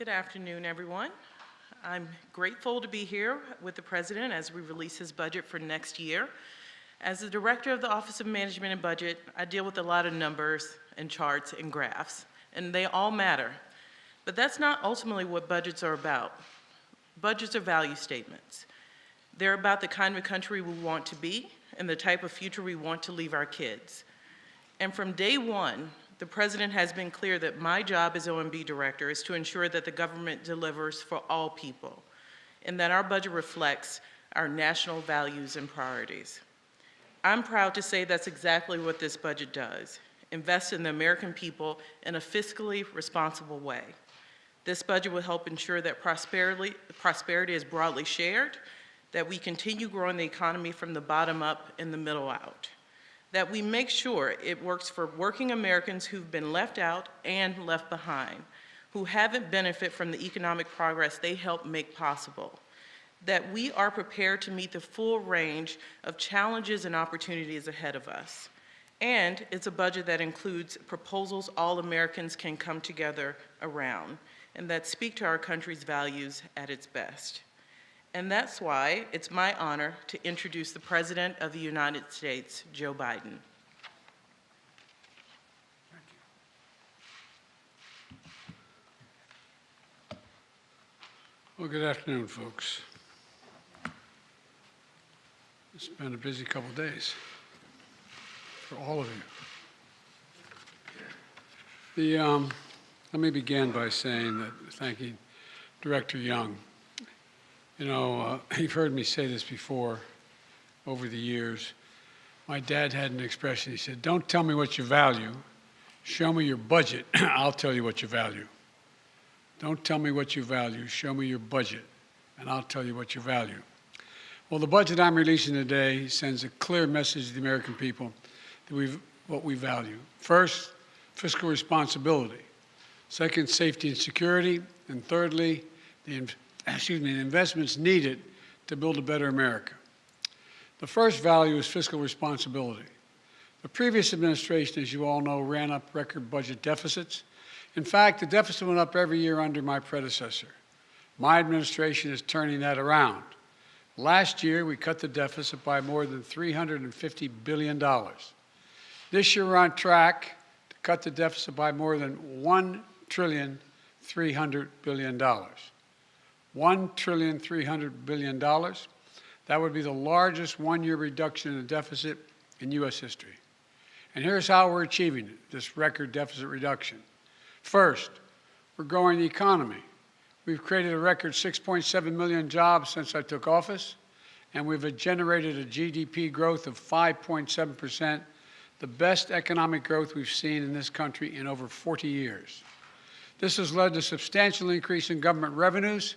Good afternoon, everyone. I'm grateful to be here with the President as we release his budget for next year. As the Director of the Office of Management and Budget, I deal with a lot of numbers and charts and graphs, and they all matter. But that's not ultimately what budgets are about. Budgets are value statements. They're about the kind of country we want to be and the type of future we want to leave our kids. And from day one, the President has been clear that my job as OMB Director is to ensure that the government delivers for all people and that our budget reflects our national values and priorities. I'm proud to say that's exactly what this budget does, invest in the American people in a fiscally responsible way. This budget will help ensure that prosperity is broadly shared, that we continue growing the economy from the bottom up and the middle out, that we make sure it works for working Americans who've been left out and left behind, who haven't benefited from the economic progress they helped make possible, that we are prepared to meet the full range of challenges and opportunities ahead of us. And it's a budget that includes proposals all Americans can come together around and that speak to our country's values at its best. And that's why it's my honor to introduce the President of the United States, Joe Biden. Well, good afternoon, folks. It's been a busy couple of days for all of you. Let me begin by saying that, thanking Director Young. You know, you've heard me say this before over the years. My dad had an expression. He said, "Don't tell me what you value. Show me your budget. I'll tell you what you value. Don't tell me what you value. Show me your budget, and I'll tell you what you value." Well, the budget I'm releasing today sends a clear message to the American people that what we value. First, fiscal responsibility. Second, safety and security. And thirdly, the investments needed to build a better America. The first value is fiscal responsibility. The previous administration, as you all know, ran up record budget deficits. In fact, the deficit went up every year under my predecessor. My administration is turning that around. Last year, we cut the deficit by more than $350 billion. This year, we're on track to cut the deficit by more than $1,300 billion. $1,300 billion. That would be the largest one-year reduction in the deficit in U.S. history. And here's how we're achieving it, this record deficit reduction. First, we're growing the economy. We've created a record 6.7 million jobs since I took office, and we've generated a GDP growth of 5.7%, the best economic growth we've seen in this country in over 40 years. This has led to a substantial increase in government revenues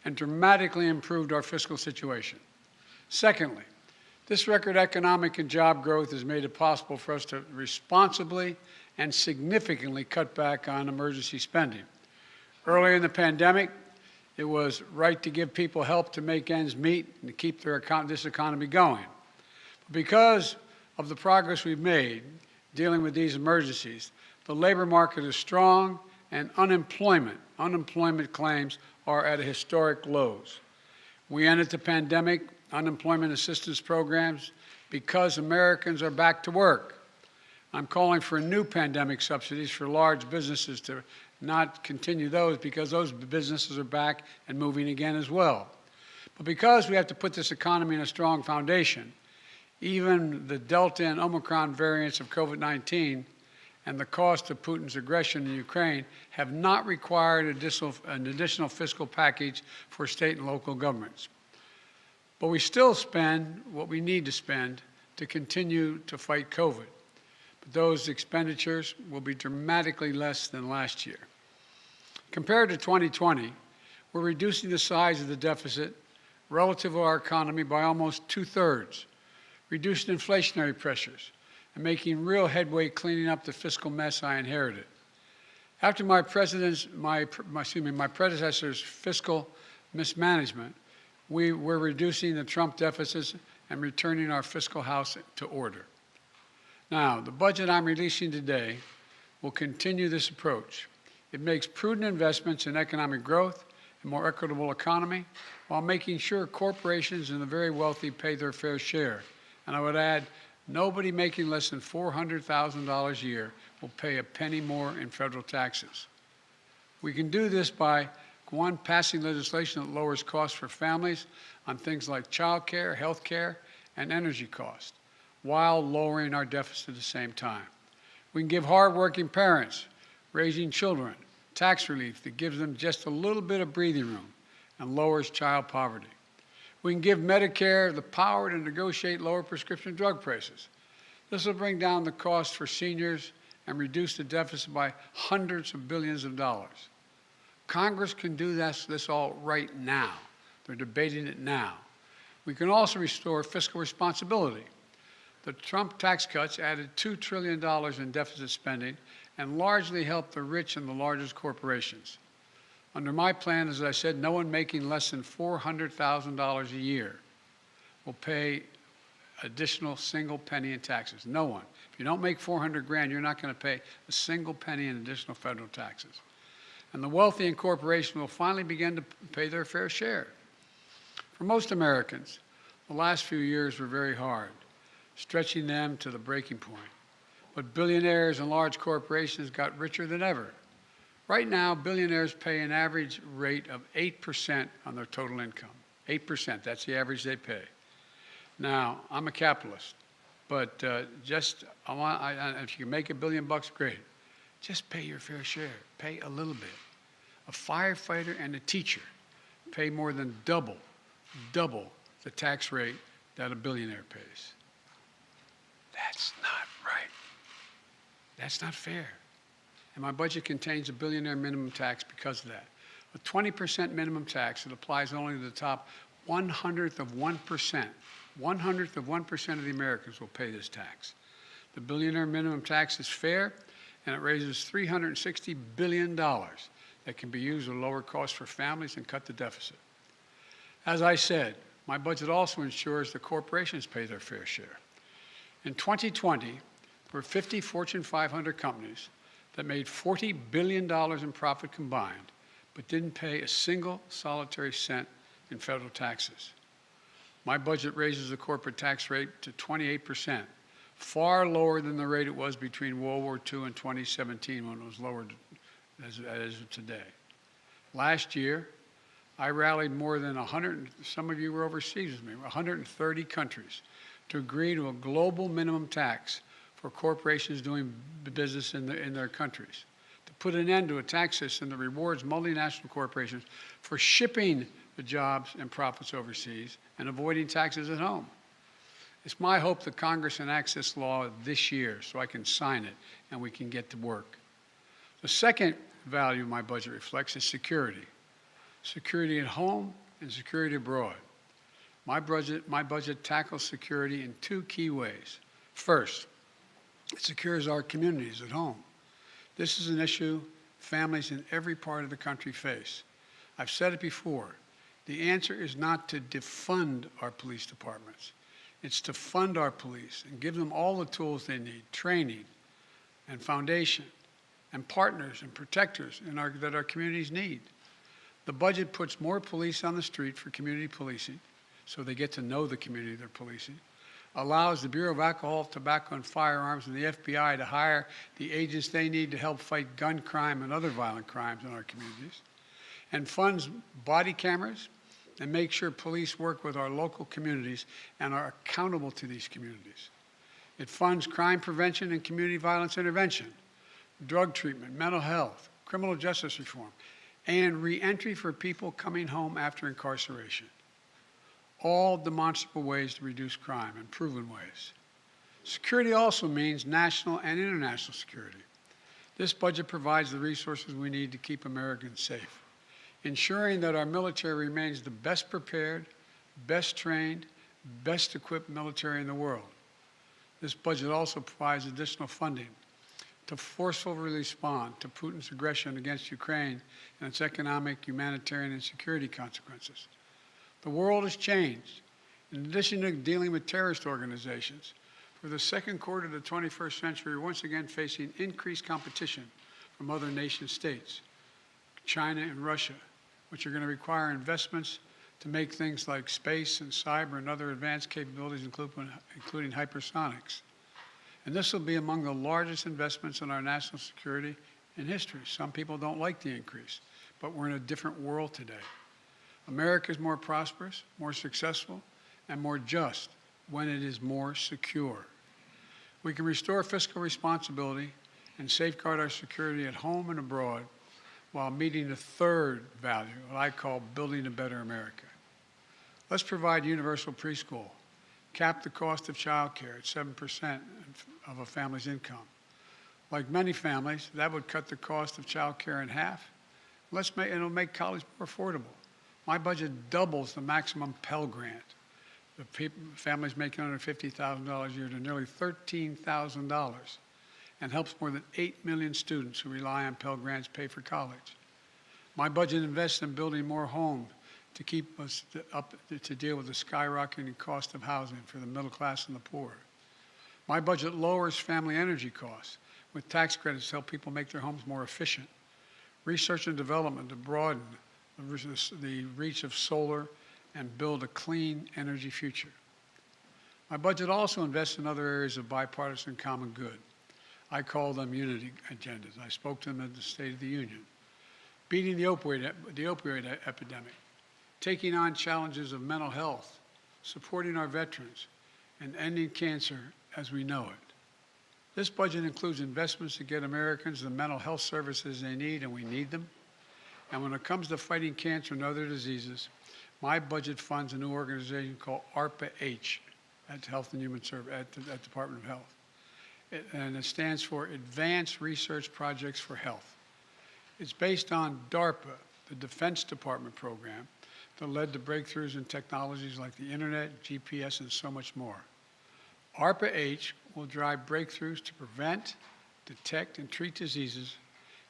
and dramatically improved our fiscal situation. Secondly, this record economic and job growth has made it possible for us to responsibly and significantly cut back on emergency spending. Earlier in the pandemic, it was right to give people help to make ends meet and to keep this economy going. But because of the progress we've made dealing with these emergencies, the labor market is strong and unemployment claims are at historic lows. We ended the pandemic unemployment assistance programs because Americans are back to work. I'm calling for new pandemic subsidies for large businesses to not continue those because those businesses are back and moving again as well. But because we have to put this economy in a strong foundation, even the Delta and Omicron variants of COVID-19 and the cost of Putin's aggression in Ukraine have not required an additional fiscal package for state and local governments. But we still spend what we need to spend to continue to fight COVID. But those expenditures will be dramatically less than last year. Compared to 2020, we're reducing the size of the deficit relative to our economy by almost 2/3, reducing inflationary pressures, and making real headway cleaning up the fiscal mess I inherited. After my predecessor's fiscal mismanagement, we were reducing the Trump deficits and returning our fiscal house to order. Now, the budget I'm releasing today will continue this approach. It makes prudent investments in economic growth and more equitable economy while making sure corporations and the very wealthy pay their fair share. And I would add, nobody making less than $400,000 a year will pay a penny more in federal taxes. We can do this by, one, passing legislation that lowers costs for families on things like child care, health care, and energy costs, while lowering our deficit at the same time. We can give hardworking parents raising children tax relief that gives them just a little bit of breathing room and lowers child poverty. We can give Medicare the power to negotiate lower prescription drug prices. This will bring down the cost for seniors and reduce the deficit by hundreds of billions of dollars. Congress can do this all right now. They're debating it now. We can also restore fiscal responsibility. The Trump tax cuts added $2 trillion in deficit spending and largely helped the rich and the largest corporations. Under my plan, as I said, no one making less than $400,000 a year will pay additional single penny in taxes. No one. If you don't make $400,000, you're not going to pay a single penny in additional federal taxes. And the wealthy and corporations will finally begin to pay their fair share. For most Americans, the last few years were very hard, stretching them to the breaking point. But billionaires and large corporations got richer than ever. Right now, billionaires pay an average rate of 8% on their total income. 8%, that's the average they pay. Now, I'm a capitalist, but if you can make $1 billion, great. Just pay your fair share. Pay a little bit. A firefighter and a teacher pay more than double the tax rate that a billionaire pays. That's not right. That's not fair. And my budget contains a billionaire minimum tax because of that. A 20% minimum tax that applies only to the top 1/100 of 1%. 1/100 of 1% of the Americans will pay this tax. The billionaire minimum tax is fair, and it raises $360 billion that can be used to lower costs for families and cut the deficit. As I said, my budget also ensures the corporations pay their fair share. In 2020, there were 50 Fortune 500 companies that made $40 billion in profit combined, but didn't pay a single solitary cent in federal taxes. My budget raises the corporate tax rate to 28%, far lower than the rate it was between World War II and 2017 when it was lowered as it is today. Last year, I rallied more than 100, some of you were overseas with me, 130 countries to agree to a global minimum tax for corporations doing business in their countries, to put an end to a tax system that rewards multinational corporations for shipping the jobs and profits overseas and avoiding taxes at home. It's my hope that Congress enacts this law this year so I can sign it and we can get to work. The second value my budget reflects is security. Security at home and security abroad. My budget tackles security in two key ways. First, it secures our communities at home. This is an issue families in every part of the country face. I've said it before. The answer is not to defund our police departments. It's to fund our police and give them all the tools they need, training and foundation and partners and protectors that our communities need. The budget puts more police on the street for community policing, so they get to know the community they're policing, allows the Bureau of Alcohol, Tobacco, and Firearms and the FBI to hire the agents they need to help fight gun crime and other violent crimes in our communities, and funds body cameras and make sure police work with our local communities and are accountable to these communities. It funds crime prevention and community violence intervention, drug treatment, mental health, criminal justice reform, and reentry for people coming home after incarceration. All demonstrable ways to reduce crime and proven ways. Security also means national and international security. This budget provides the resources we need to keep Americans safe, ensuring that our military remains the best prepared, best trained, best equipped military in the world. This budget also provides additional funding to forcefully respond to Putin's aggression against Ukraine and its economic, humanitarian, and security consequences. The world has changed. In addition to dealing with terrorist organizations, for the second quarter of the 21st century, we're once again facing increased competition from other nation states, China and Russia, which are going to require investments to make things like space and cyber and other advanced capabilities, including hypersonics. And this will be among the largest investments in our national security in history. Some people don't like the increase, but we're in a different world today. America is more prosperous, more successful, and more just when it is more secure. We can restore fiscal responsibility and safeguard our security at home and abroad while meeting the third value, what I call building a better America. Let's provide universal preschool, cap the cost of child care at 7% of a family's income. Like many families, that would cut the cost of child care in half. It'll make college more affordable. My budget doubles the maximum Pell Grant. Families making under $50,000 a year to nearly $13,000 and helps more than 8 million students who rely on Pell Grants pay for college. My budget invests in building more homes to keep us to deal with the skyrocketing cost of housing for the middle class and the poor. My budget lowers family energy costs with tax credits to help people make their homes more efficient. Research and development to broaden the reach of solar and build a clean energy future. My budget also invests in other areas of bipartisan common good. I call them unity agendas. I spoke to them at the State of the Union. Beating the opioid epidemic, taking on challenges of mental health, supporting our veterans, and ending cancer as we know it. This budget includes investments to get Americans the mental health services they need, and we need them. And when it comes to fighting cancer and other diseases, my budget funds a new organization called ARPA-H at Health and Human Services at Department of Health. And it stands for Advanced Research Projects for Health. It's based on DARPA, the Defense Department program, that led to breakthroughs in technologies like the internet, GPS, and so much more. ARPA-H will drive breakthroughs to prevent, detect, and treat diseases,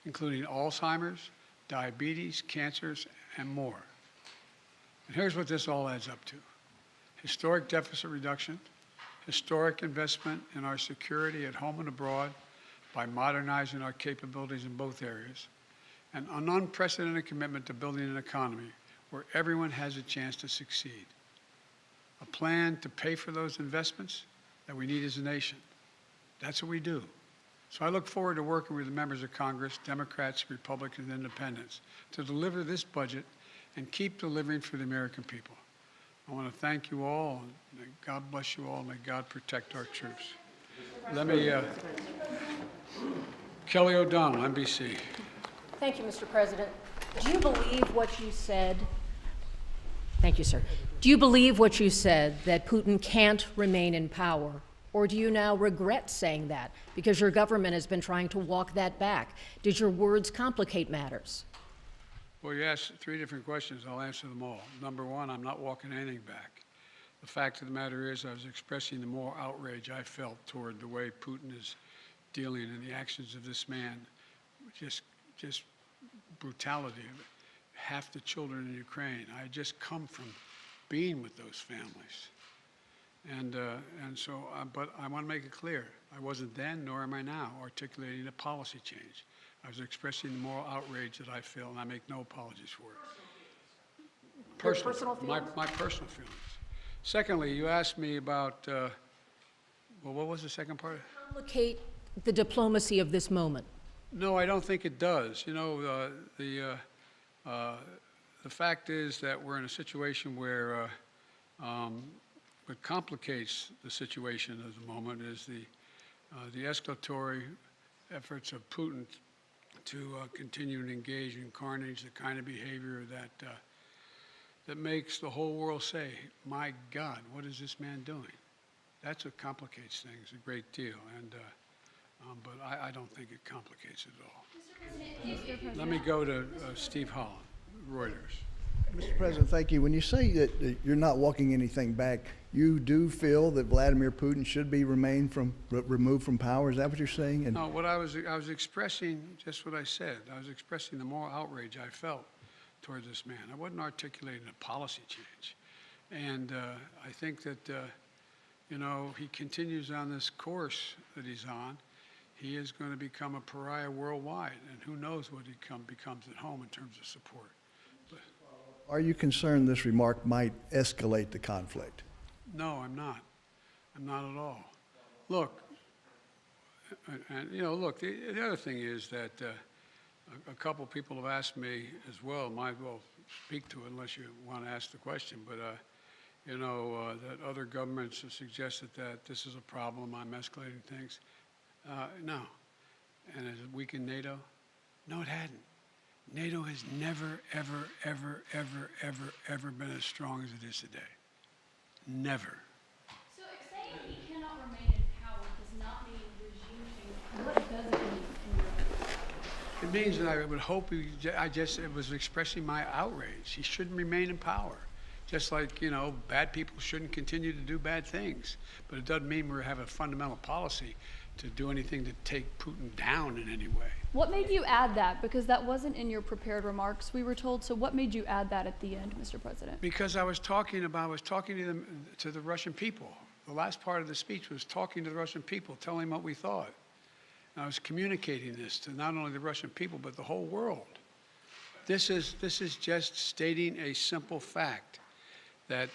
including Alzheimer's, diabetes, cancers, and more. And here's what this all adds up to. Historic deficit reduction, historic investment in our security at home and abroad by modernizing our capabilities in both areas, and an unprecedented commitment to building an economy where everyone has a chance to succeed. A plan to pay for those investments that we need as a nation. That's what we do. So I look forward to working with the members of Congress, Democrats, Republicans, and Independents, to deliver this budget and keep delivering for the American people. I want to thank you all, and may God bless you all, and may God protect our troops. Let me, Kelly O'Donnell, NBC. Thank you, Mr. President. Do you believe what you said? Thank you, sir. Do you believe what you said, that Putin can't remain in power? Or do you now regret saying that because your government has been trying to walk that back? Did your words complicate matters? Well, you asked 3 different questions. I'll answer them all. Number 1, I'm not walking anything back. The fact of the matter is I was expressing the moral outrage I felt toward the way Putin is dealing in the actions of this man. Just brutality. Half the children in Ukraine. I just come from being with those families. But I want to make it clear, I wasn't then, nor am I now, articulating a policy change. I was expressing the moral outrage that I feel, and I make no apologies for it. Personal feelings? My personal feelings. Secondly, you asked me about, well, what was the second part? Complicate the diplomacy of this moment. No, I don't think it does. You know, the fact is that we're in a situation where what complicates the situation at the moment is the escalatory efforts of Putin to continue to engage in carnage, the kind of behavior that makes the whole world say, my God, what is this man doing? That's what complicates things a great deal, but I don't think it complicates it at all. Let me go to Steve Holland, Reuters. Mr. President, thank you. When you say that you're not walking anything back, you do feel that Vladimir Putin should be removed from power? Is that what you're saying? No, what I was expressing, just what I said. I was expressing the moral outrage I felt towards this man. I wasn't articulating a policy change. And I think that, you know, he continues on this course that he's on. he is going to become a pariah worldwide, and who knows what he becomes at home in terms of support. But, Are you concerned this remark might escalate the conflict? no, I'm not. I'm not at all. Look, and you know, look, the other thing is that a couple people have asked me as well, might as well speak to it unless you want to ask the question, but you know, that other governments have suggested that this is a problem, I'm escalating things. No. And has it weakened NATO? No, it hadn't. NATO has never, ever, ever, ever, ever, ever been as strong as it is today. Never. So if saying he cannot remain in power does not mean regime change, what does it mean in your opinion? It means that I would hope it was expressing my outrage. He shouldn't remain in power. Just like, you know, bad people shouldn't continue to do bad things. But it doesn't mean we have a fundamental policy to do anything to take Putin down in any way. What made you add that? Because that wasn't in your prepared remarks, we were told. So what made you add that at the end, Mr. President? Because I was talking to the Russian people. The last part of the speech was talking to the Russian people, telling them what we thought. And I was communicating this to not only the Russian people, but the whole world. This is just stating a simple fact that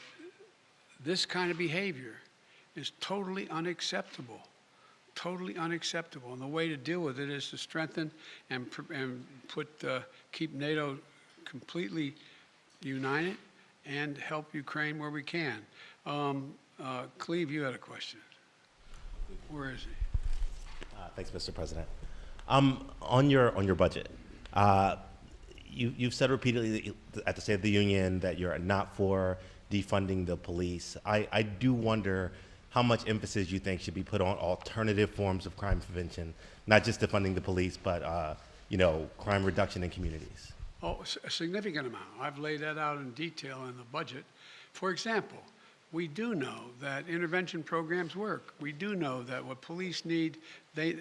this kind of behavior is totally unacceptable. Totally unacceptable. And the way to deal with it is to strengthen and keep NATO completely united and help Ukraine where we can. Cleve, you had a question. Where is he? Thanks, Mr. President. On your budget, you've said repeatedly at the State of the Union that you're not for defunding the police. I do wonder how much emphasis you think should be put on alternative forms of crime prevention, not just defunding the police, but you know, crime reduction in communities. Oh, a significant amount. I've laid that out in detail in the budget. For example, we do know that intervention programs work. We do know that what police need, they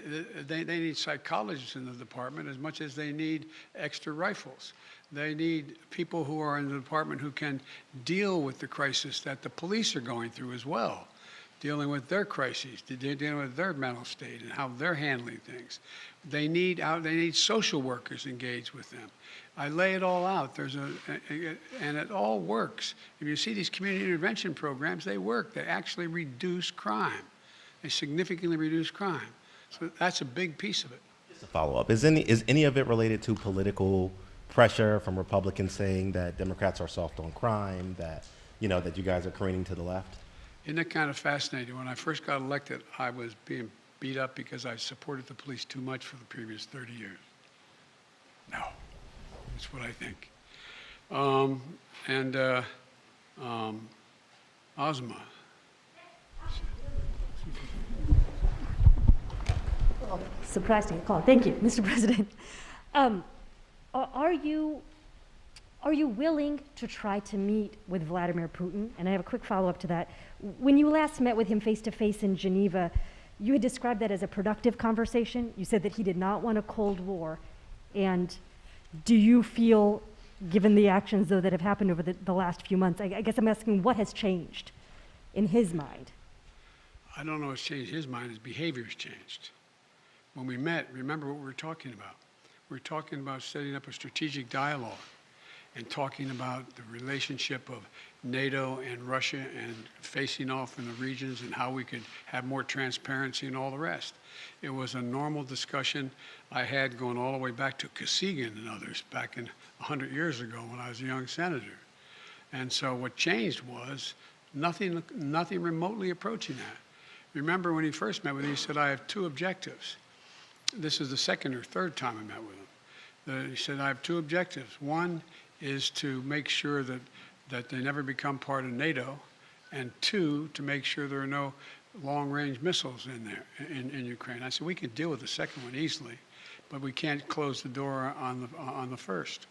need psychologists in the department as much as they need extra rifles. They need people who are in the department who can deal with the crisis that the police are going through as well, dealing with their crises, dealing with their mental state and how they're handling things. They need social workers engaged with them. I lay it all out. And it all works. If you see these community intervention programs, they work. They actually reduce crime. They significantly reduce crime. So that's a big piece of it. Just a follow-up. Is any of it related to political pressure from Republicans saying that Democrats are soft on crime, that you guys are careening to the left? Isn't it kind of fascinating? When I first got elected, I was being beat up because I supported the police too much for the previous 30 years. No, that's what I think. Ozma. Oh, surprised to get called. Thank you, Mr. President. Are you willing to try to meet with Vladimir Putin? And I have a quick follow-up to that. When you last met with him face-to-face in Geneva, you had described that as a productive conversation. You said that he did not want a Cold War. And do you feel, given the actions, though, that have happened over the last few months, I guess I'm asking what has changed in his mind? I don't know what's changed his mind. His behavior's changed. When we met, remember what we were talking about. We were talking about setting up a strategic dialogue and talking about the relationship of NATO and Russia and facing off in the regions and how we could have more transparency and all the rest. It was a normal discussion I had going all the way back to Kosygin and others back in 100 years ago when I was a young senator. And so what changed was nothing remotely approaching that. Remember when he first met with me, he said, I have two objectives. This is the second or third time I met with him. He said, I have two objectives. One is to make sure that they never become part of NATO, and two, to make sure there are no long-range missiles in there, in Ukraine. I said, we can deal with the second one easily, but we can't close the door on the first.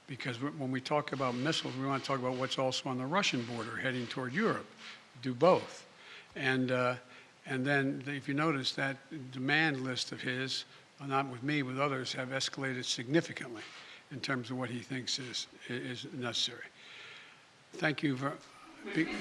Because when we talk about missiles, we want to talk about what's also on the Russian border heading toward Europe. Do both. And then if you notice that demand list of his, not with me, with others, have escalated significantly in terms of what he thinks is necessary. Thank you. We need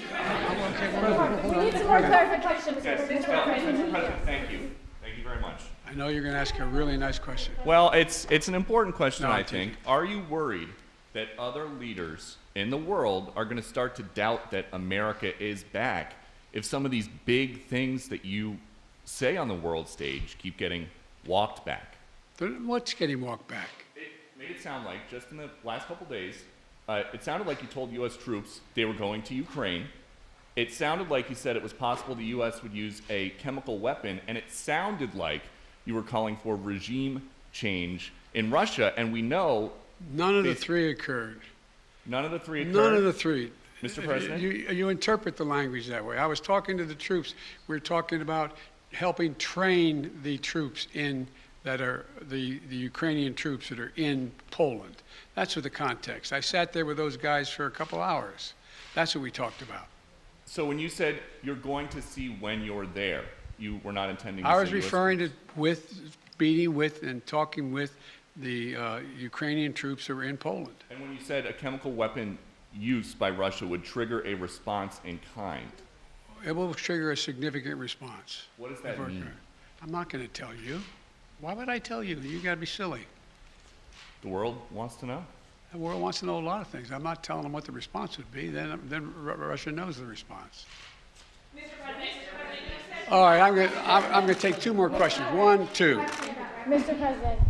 some more clarification, Mr. President. Mr. President, thank you. Thank you very much. I know you're going to ask a really nice question. Well, it's an important question, No, I it think. Are you worried that other leaders in the world are going to start to doubt that America is back if some of these big things that you say on the world stage keep getting walked back? What's getting walked back? It made it sound like, just in the last couple days, it sounded like you told U.S. troops they were going to Ukraine. It sounded like you said it was possible the U.S. would use a chemical weapon, and it sounded like you were calling for regime change in Russia, and we know None of the three occurred. none of the three occurred. None of the three. Mr. President? You interpret the language that way. I was talking to the troops. We were talking about helping train the troops that are the Ukrainian troops that are in Poland. That's what the context. I sat there with those guys for a couple hours. That's what we talked about. So when you said you're going to see when you're there, you were not intending to I was say US referring troops. to meeting with and talking with the Ukrainian troops who were in Poland. And when you said a chemical weapon use by Russia would trigger a response in kind, It will trigger a significant response. what does that mean? I'm not going to tell you. Why would I tell you? You got to be silly. The world wants to know. The world wants to know a lot of things. I'm not telling them what the response would be. Then Russia knows the response. All right, I'm going to take two more questions. 1, 2. Mr. President.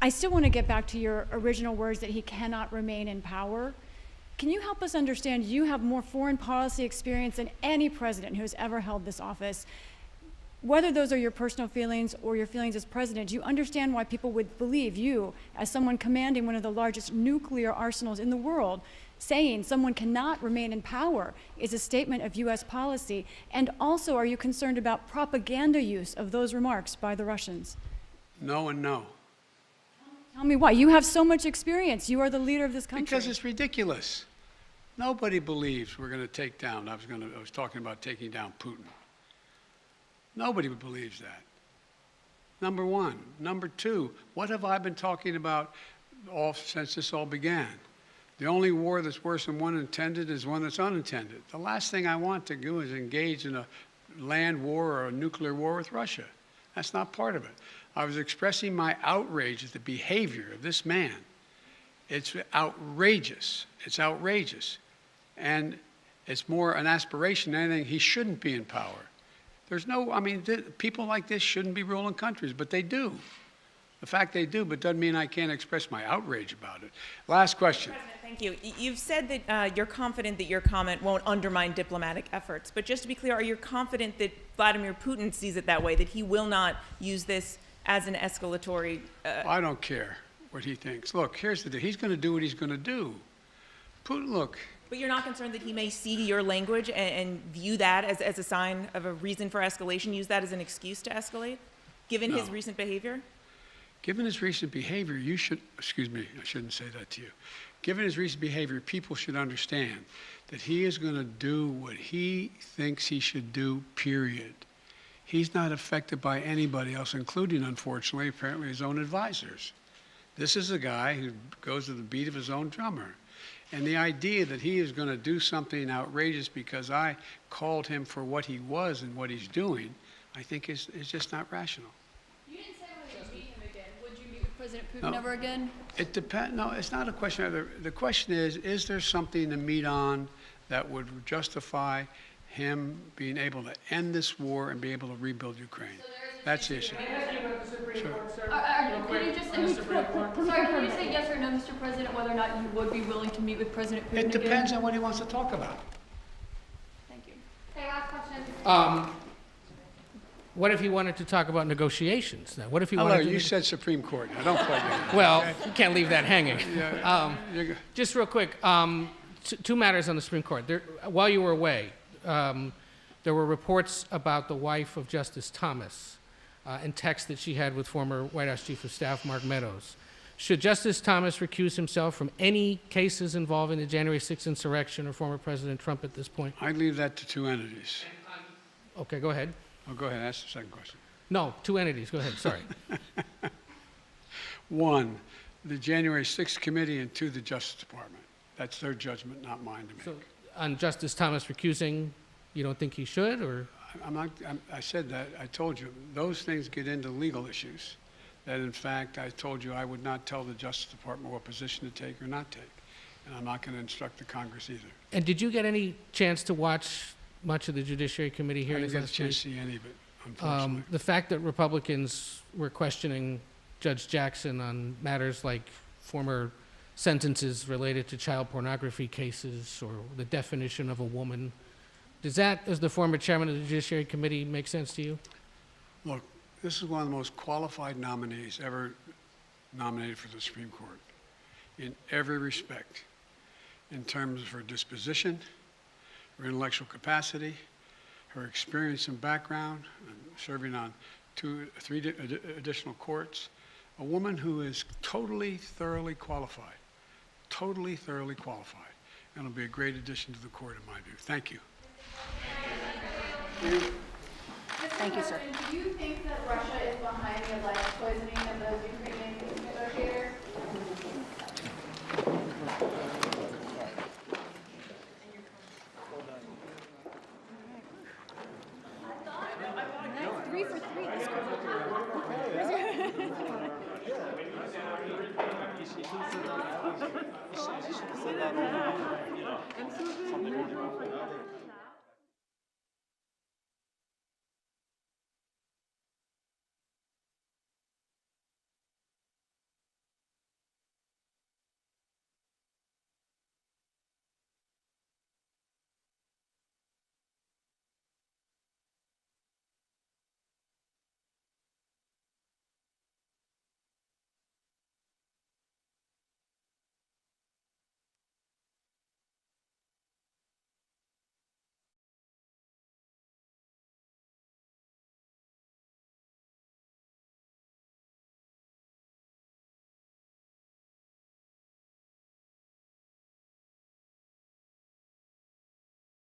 I still want to get back to your original words that he cannot remain in power. Can you help us understand, you have more foreign policy experience than any president who has ever held this office. Whether those are your personal feelings or your feelings as president, do you understand why people would believe you, as someone commanding one of the largest nuclear arsenals in the world, saying someone cannot remain in power is a statement of U.S. policy? And also, are you concerned about propaganda use of those remarks by the Russians? No and no. Tell me why. You have so much experience. You are the leader of this country. Because it's ridiculous. Nobody believes we're going to take down. I was talking about taking down Putin. Nobody believes that. Number one. Number two, what have I been talking about since this all began? The only war that's worse than one intended is one that's unintended. The last thing I want to do is engage in a land war or a nuclear war with Russia. That's not part of it. I was expressing my outrage at the behavior of this man. It's outrageous. It's outrageous. And it's more an aspiration than anything. He shouldn't be in power. There's no, I mean, people like this shouldn't be ruling countries, but they do. The fact they do, but doesn't mean I can't express my outrage about it. Last question. President, thank you. You've said that you're confident that your comment won't undermine diplomatic efforts. But just to be clear, are you confident that Vladimir Putin sees it that way, that he will not use this as an escalatory? I don't care what he thinks. Look, here's the deal. He's going to do what he's going to do. Putin, look. But you're not concerned that he may see your language and view that as a sign of a reason for escalation, use that as an excuse to escalate, given his No. recent behavior? Given his recent behavior, you should, excuse me, I shouldn't say that to you. Given his recent behavior, people should understand that he is going to do what he thinks he should do, period. He's not affected by anybody else, including, unfortunately, apparently his own advisors. This is a guy who goes to the beat of his own drummer. And the idea that he is going to do something outrageous because I called him for what he was and what he's doing, I think is just not rational. You didn't say whether you'd meet him again. Would you meet with President Putin No. ever again? It depends. No, it's not a question of the question is there something to meet on that would justify him being able to end this war and be able to rebuild Ukraine? That's the issue. Can you just, sorry, can you say yes or no, Mr. President, whether or not you would be willing to meet with President Putin It again? depends on what he wants to talk about. Thank you. Okay, last question. What if he wanted to talk about negotiations? Now, what if he Hello, wanted to? you said Supreme Court. Now, don't play that. Well, you can't leave that hanging. You're- Just real quick, two matters on the Supreme Court. While you were away, there were reports about the wife of Justice Thomas and texts that she had with former White House Chief of Staff Mark Meadows. Should Justice Thomas recuse himself from any cases involving the January 6th insurrection or former President Trump at this point? I'd leave that to two entities. Okay, go ahead. Oh, go ahead. Ask the second question. No, two entities. Go ahead. Sorry. One, the January 6th committee, and two, the Justice Department. That's their judgment, not mine to make. So, on Justice Thomas recusing, you don't think he should, or? I said that, I told you, those things get into legal issues. That in fact, I told you I would not tell the Justice Department what position to take or not take. And I'm not going to instruct the Congress either. And did you get any chance to watch much of the Judiciary Committee I hearings didn't get a last week? chance to see any of it, unfortunately. The fact that Republicans were questioning Judge Jackson on matters like former sentences related to child pornography cases or the definition of a woman, does that, as the former chairman of the Judiciary Committee, make sense to you? Look, this is one of the most qualified nominees ever nominated for the Supreme Court in every respect, in terms of her disposition, her intellectual capacity, her experience and background, serving on three additional courts, a woman who is totally, thoroughly qualified, and will be a great addition to the court in my view. Thank you. Thank you, sir. Do you think that Russia is behind the alleged poisoning of those Ukrainian peace negotiators? Three for three. That's